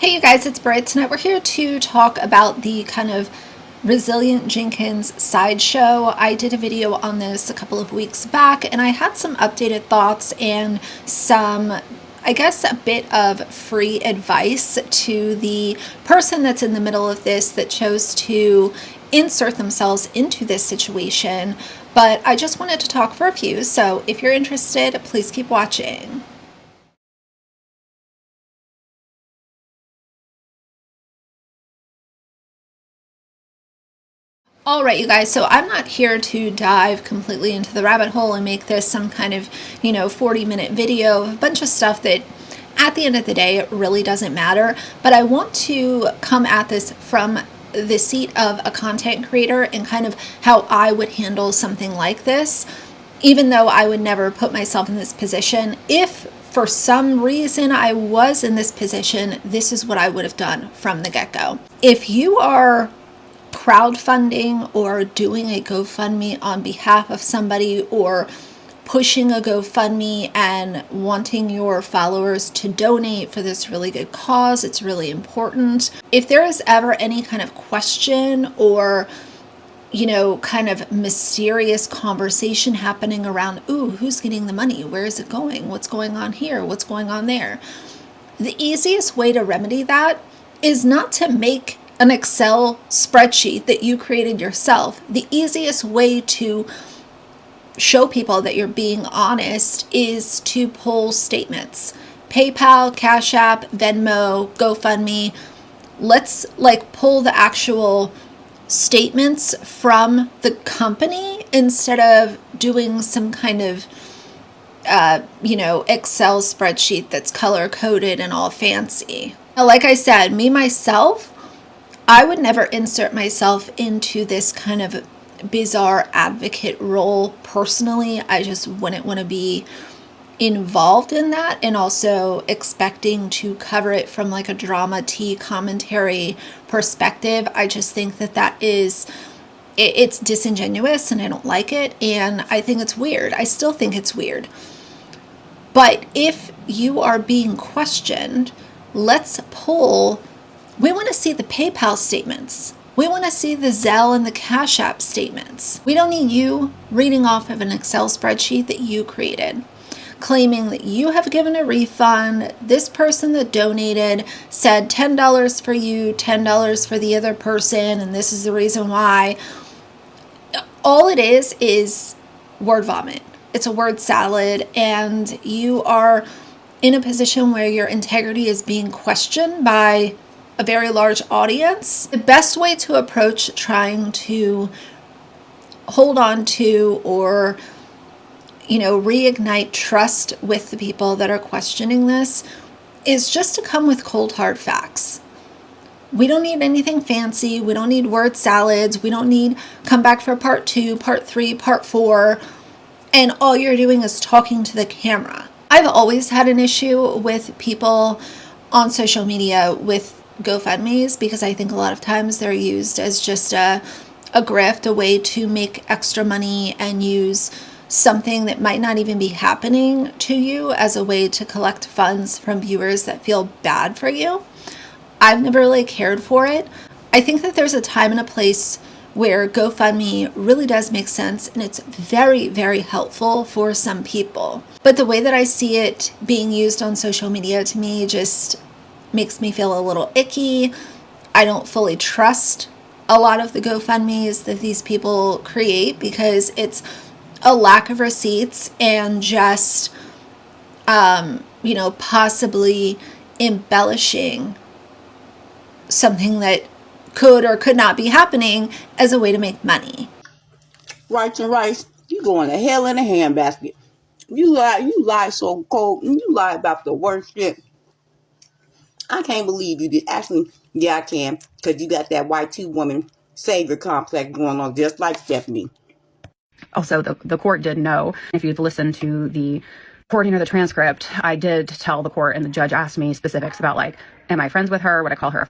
Hey you guys, it's Britt. Tonight we're here to talk about the kind of Resilient Jenkins sideshow. I did a video on this a couple of weeks back and I had some updated thoughts and some, I guess, a bit of free advice to the person that's in the middle of this that chose to insert themselves into this situation. But I just wanted to talk for a few, so if you're interested, please keep watching. All right, you guys, so I'm not here to dive completely into the rabbit hole and make this some kind of, 40-minute video, a bunch of stuff that at the end of the day, it really doesn't matter. But I want to come at this from the seat of a content creator and kind of how I would handle something like this, even though I would never put myself in this position. If for some reason I was in this position, this is what I would have done from the get-go. If you are crowdfunding or doing a GoFundMe on behalf of somebody or pushing a GoFundMe and wanting your followers to donate for this really good cause, it's really important. If there is ever any kind of question or kind of mysterious conversation happening around, ooh, who's getting the money? Where is it going? What's going on here? What's going on there? The easiest way to remedy that is not to make an Excel spreadsheet that you created yourself. The easiest way to show people that you're being honest is to pull statements. PayPal, Cash App, Venmo, GoFundMe. Let's pull the actual statements from the company instead of doing some kind of Excel spreadsheet that's color coded and all fancy. Now, like I said, myself, I would never insert myself into this kind of bizarre advocate role personally. I just wouldn't want to be involved in that, and also expecting to cover it from like a drama tea commentary perspective. I just think that it's disingenuous and I don't like it, and I think it's weird. I still think it's weird. But if you are being questioned, let's pull. We want to see the PayPal statements. We want to see the Zelle and the Cash App statements. We don't need you reading off of an Excel spreadsheet that you created, claiming that you have given a refund. This person that donated said $10 for you, $10 for the other person, and this is the reason why. All it is word vomit. It's a word salad, and you are in a position where your integrity is being questioned by a very large audience. The best way to approach trying to hold on to or reignite trust with the people that are questioning this is just to come with cold hard facts. We don't need anything fancy. We don't need word salads. We don't need come back for part 2, part 3, part 4, and all you're doing is talking to the camera. I've always had an issue with people on social media with GoFundMes because I think a lot of times they're used as just a grift, a way to make extra money and use something that might not even be happening to you as a way to collect funds from viewers that feel bad for you. I've never really cared for it. I think that there's a time and a place where GoFundMe really does make sense, and it's very, very helpful for some people. But the way that I see it being used on social media, to me, just makes me feel a little icky. I don't fully trust a lot of the GoFundMes that these people create because it's a lack of receipts and just, possibly embellishing something that could or could not be happening as a way to make money. Rights and rights, you going to hell in a handbasket. You lie so cold, and you lie about the worst shit. I can't believe you did. Actually, yeah, I can, because you got that white two woman savior complex going on just like Stephanie. Also, the court did know. If you've listened to the recording or the transcript, I did tell the court, and the judge asked me specifics about, am I friends with her? Would I call her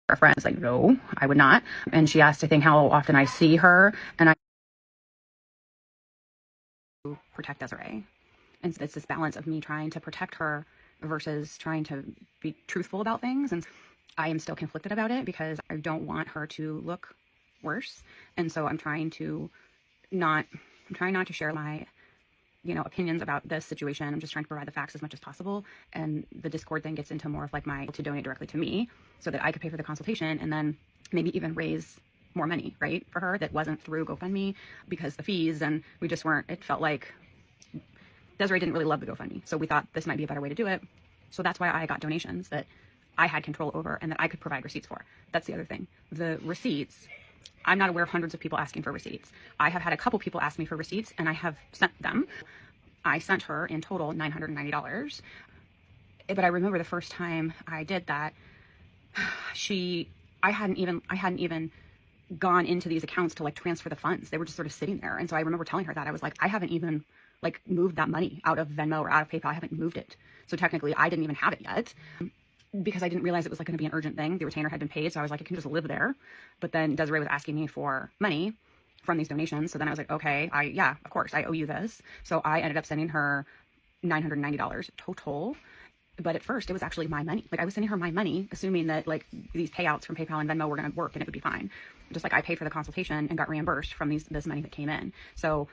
a friend? It's like, no, I would not. And she asked, I think, how often I see her, and I protect Desiree. And so it's this balance of me trying to protect her versus trying to be truthful about things. And I am still conflicted about it because I don't want her to look worse. And so I'm trying not to share my, opinions about this situation. I'm just trying to provide the facts as much as possible. And the Discord then gets into more of like to donate directly to me so that I could pay for the consultation and then maybe even raise more money, right, for her that wasn't through GoFundMe, because the fees, and we just weren't, it felt like Desiree didn't really love the GoFundMe. So we thought this might be a better way to do it. So that's why I got donations that I had control over and that I could provide receipts for. That's the other thing. The receipts, I'm not aware of hundreds of people asking for receipts. I have had a couple people ask me for receipts and I have sent them. I sent her in total $990. But I remember the first time I did that, I hadn't even gone into these accounts to like transfer the funds. They were just sort of sitting there. And so I remember telling her that I was like, I haven't even like moved that money out of Venmo or out of PayPal. I haven't moved it. So technically I didn't even have it yet because I didn't realize it was like going to be an urgent thing. The retainer had been paid. So I was like, it can just live there. But then Desiree was asking me for money from these donations. So then I was like, okay, yeah, of course I owe you this. So I ended up sending her $990 total. But at first it was actually my money. Like I was sending her my money, assuming that like these payouts from PayPal and Venmo were going to work and it would be fine. Just like I paid for the consultation and got reimbursed from this money that came in. So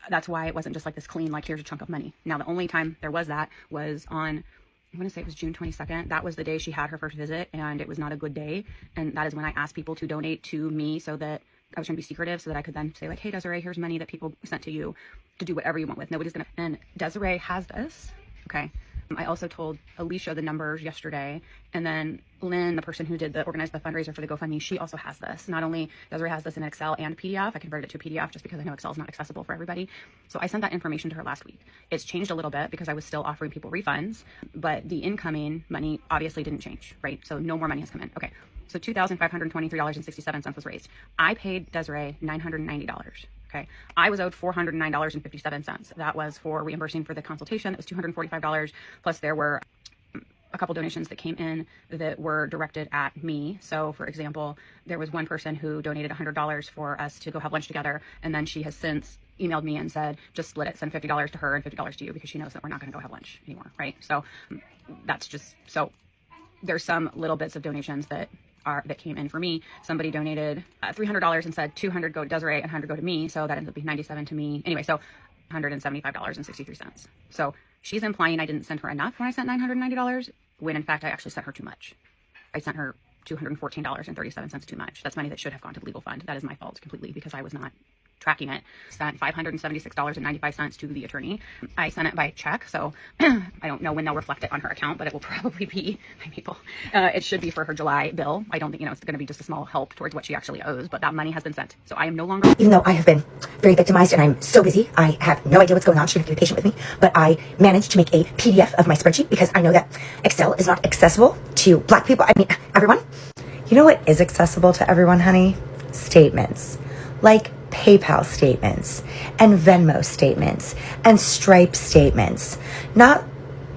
that's why it wasn't just like this clean, like here's a chunk of money. Now, the only time there was that was on, I'm going to say it was June 22nd. That was the day she had her first visit and it was not a good day. And that is when I asked people to donate to me so that I was trying to be secretive so that I could then say like, hey, Desiree, here's money that people sent to you to do whatever you want with. Nobody's going to, and Desiree has this. Okay. I also told Alicia the numbers yesterday, and then Lynn, the person who organized the fundraiser for the GoFundMe, she also has this. Not only Desiree has this in Excel and PDF, I converted it to a PDF just because I know Excel is not accessible for everybody. So I sent that information to her last week. It's changed a little bit because I was still offering people refunds, but the incoming money obviously didn't change, right? So no more money has come in. Okay, so $2,523.67 was raised. I paid Desiree $990. Okay, I was owed $409.57. That was for reimbursing for the consultation. That was $245. Plus there were a couple donations that came in that were directed at me. So for example, there was one person who donated $100 for us to go have lunch together. And then she has since emailed me and said, just split it, send $50 to her and $50 to you because she knows that we're not going to go have lunch anymore. Right. So that's just, so there's some little bits of donations that came in for me. Somebody donated $300 and said $200 go to Desiree and $100 go to me. So that ends up being $97 to me. Anyway, so $175.63. So she's implying I didn't send her enough when I sent $990, when in fact I actually sent her too much. I sent her $214.37 too much. That's money that should have gone to the legal fund. That is my fault completely because I was not tracking it. Sent $576.95 to the attorney. I sent it by check, so I don't know when they'll reflect it on her account, but it will probably be, it should be for her July bill. I don't think, it's going to be just a small help towards what she actually owes, but that money has been sent. So I am no longer... Even though I have been very victimized and I'm so busy, I have no idea what's going on. She have to be patient with me, but I managed to make a PDF of my spreadsheet because I know that Excel is not accessible to Black people. I mean, everyone. You know what is accessible to everyone, honey? Statements. Like PayPal statements and Venmo statements and Stripe statements, not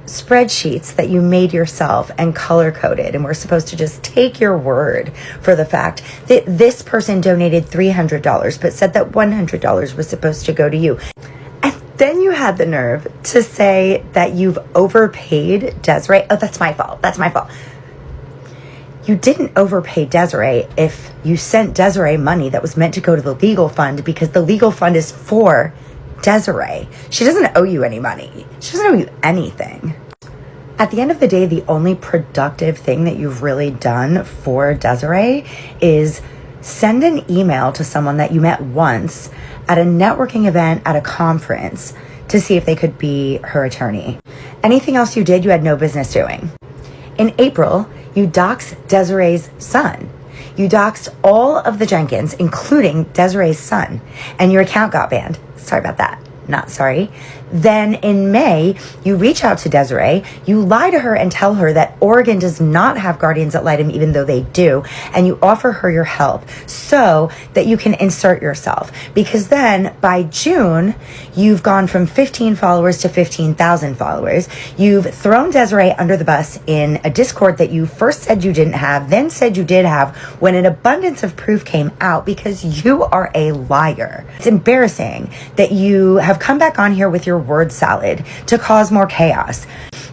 spreadsheets that you made yourself and color coded. And we're supposed to just take your word for the fact that this person donated $300 but said that $100 was supposed to go to you. And then you had the nerve to say that you've overpaid Desiree. Oh, that's my fault. That's my fault. You didn't overpay Desiree if you sent Desiree money that was meant to go to the legal fund because the legal fund is for Desiree. She doesn't owe you any money. She doesn't owe you anything. At the end of the day, the only productive thing that you've really done for Desiree is send an email to someone that you met once at a networking event at a conference to see if they could be her attorney. Anything else you did, you had no business doing. In April, you doxed Desiree's son. You doxed all of the Jenkins, including Desiree's son, and your account got banned. Sorry about that. Not sorry. Then in May, you reach out to Desiree, you lie to her and tell her that Oregon does not have guardians ad litem, even though they do, and you offer her your help so that you can insert yourself. Because then by June, you've gone from 15 followers to 15,000 followers. You've thrown Desiree under the bus in a Discord that you first said you didn't have, then said you did have, when an abundance of proof came out because you are a liar. It's embarrassing that you have come back on here with your word salad to cause more chaos.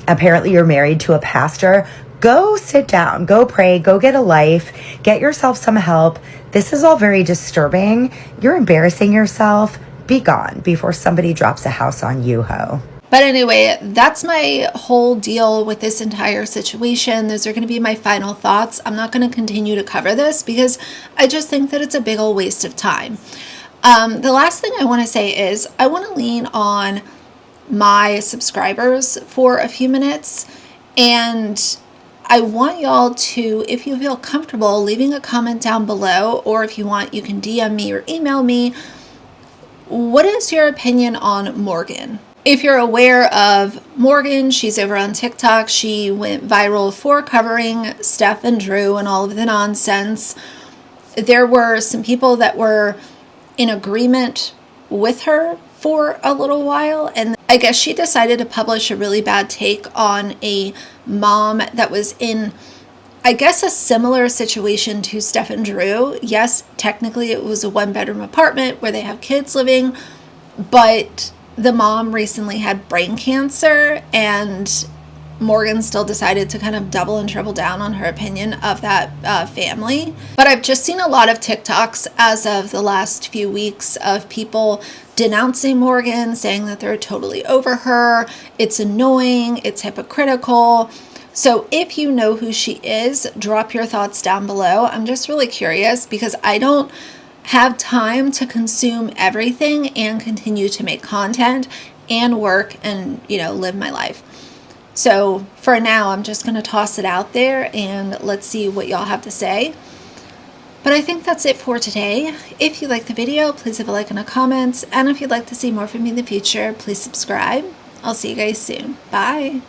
Apparently you're married to a pastor. go sit down, go pray, go get a life, get yourself some help. This is all very disturbing. You're embarrassing yourself. Be gone before somebody drops a house on you, ho. But anyway, that's my whole deal with this entire situation. Those are going to be my final thoughts. I'm not going to continue to cover this because I just think that it's a big old waste of time. The last thing I want to say is I want to lean on my subscribers for a few minutes, and I want y'all to, if you feel comfortable, leaving a comment down below, or if you want, you can DM me or email me. What is your opinion on Morgan? If you're aware of Morgan, she's over on TikTok. She went viral for covering Steph and Drew and all of the nonsense. There were some people that were in agreement with her for a little while, and I guess she decided to publish a really bad take on a mom that was in, I guess, a similar situation to Steph and Drew. Yes, technically it was a one-bedroom apartment where they have kids living, but the mom recently had brain cancer, and Morgan still decided to kind of double and triple down on her opinion of that family. But I've just seen a lot of TikToks as of the last few weeks of people denouncing Morgan, saying that they're totally over her. It's annoying. It's hypocritical. So if you know who she is, drop your thoughts down below. I'm just really curious because I don't have time to consume everything and continue to make content and work and, live my life. So for now, I'm just going to toss it out there and let's see what y'all have to say. But I think that's it for today. If you like the video, please leave a like and a comment. And if you'd like to see more from me in the future, please subscribe. I'll see you guys soon. Bye.